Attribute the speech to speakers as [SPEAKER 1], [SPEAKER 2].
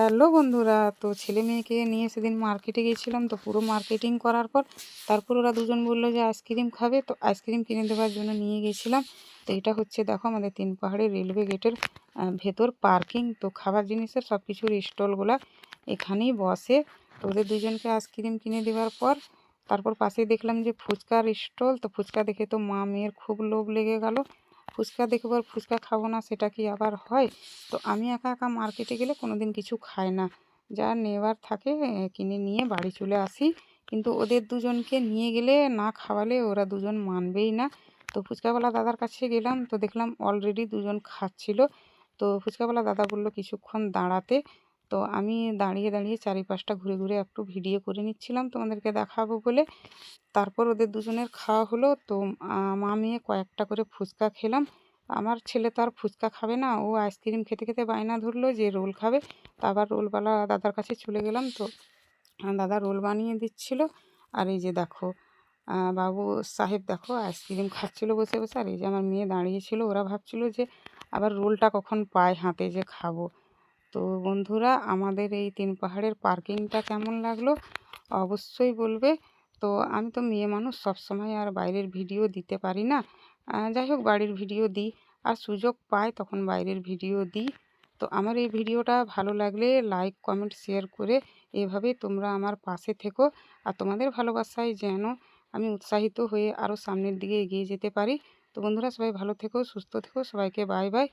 [SPEAKER 1] Hello বন্ধুরা, তো ছেলে মেয়েকে নিয়ে সেদিন মার্কেটে গিয়েছিলাম। তো পুরো মার্কেটিং করার পর তারপর ওরা দুজন বললো যে আইসক্রিম খাবে, তো আইসক্রিম কিনে দেওয়ার জন্য নিয়ে গিয়েছিলাম। তো এটা হচ্ছে দেখো আমাদের তিন পাহাড়ের রেলওয়ে গেটের ভেতর পার্কিং। তো খাবার জিনিসের সব কিছুর স্টলগুলা এখানেই বসে। তো ওদের দুজনকে আইসক্রিম কিনে দেওয়ার পর তারপর পাশেই দেখলাম যে ফুচকার স্টল। তো ফুচকা দেখে তো মা মেয়ের খুব লোভ লেগে গেল। ফুচকা দেখে বল ফুচকা খাবো না, সেটা কি আবার হয়? তো আমি একা একা মার্কেটে গেলে কোনো দিন কিছু খাই না, যা নেওয়ার থাকে কিনে নিয়ে বাড়ি চলে আসি। কিন্তু ওদের দুজনকে নিয়ে গেলে না খাওয়ালে ওরা দুজন মানবেই না। তো ফুচকাওয়ালা দাদার কাছে গেলাম, তো দেখলাম অলরেডি দুজন খাচ্ছিল। তো ফুচকাওয়ালা দাদা বললো কিছুক্ষণ দাঁড়াতে। তো আমি দাঁড়িয়ে দাঁড়িয়ে চারিপাশটা ঘুরে ঘুরে একটু ভিডিও করে নিচ্ছিলাম তোমাদেরকে দেখাবো বলে। তারপর ওদের দুজনের খাওয়া হলো। তো মা মেয়ে কয়েকটা করে ফুচকা খেলাম। আমার ছেলে তো আর ফুচকা খাবে না, ও আইসক্রিম খেতে খেতে বায়না ধরলো যে রোল খাবে। তো আবার রোলওয়ালা দাদার কাছে চলে গেলাম। তো দাদা রোল বানিয়ে দিচ্ছিল। আর এই যে দেখো বাবু সাহেব দেখো আইসক্রিম খাচ্ছিল বসে বসে। আর এই যে আমার মেয়ে দাঁড়িয়েছিল, ওরা ভাবছিল যে আবার রোলটা কখন পায় হাতে যে খাবো। তো বন্ধুরা, আমাদের এই তিন পাহাড়ের পার্কিংটা কেমন লাগলো অবশ্যই বলবে। তো আমি তো মেয়ে মানুষ, সবসময় আর বাইরের ভিডিও দিতে পারি না। যাই হোক, বাড়ির ভিডিও দিই, আর সুযোগ পাই তখন বাইরের ভিডিও দিই। তো আমার এই ভিডিওটা ভালো লাগলে লাইক কমেন্ট শেয়ার করে এভাবেই তোমরা আমার পাশে থেকো। আর তোমাদের ভালোবাসায় যেন আমি উৎসাহিত হয়ে আরও সামনের দিকে এগিয়ে যেতে পারি। তো বন্ধুরা, সবাই ভালো থেকো, সুস্থ থেকো, সবাইকে বাই বাই।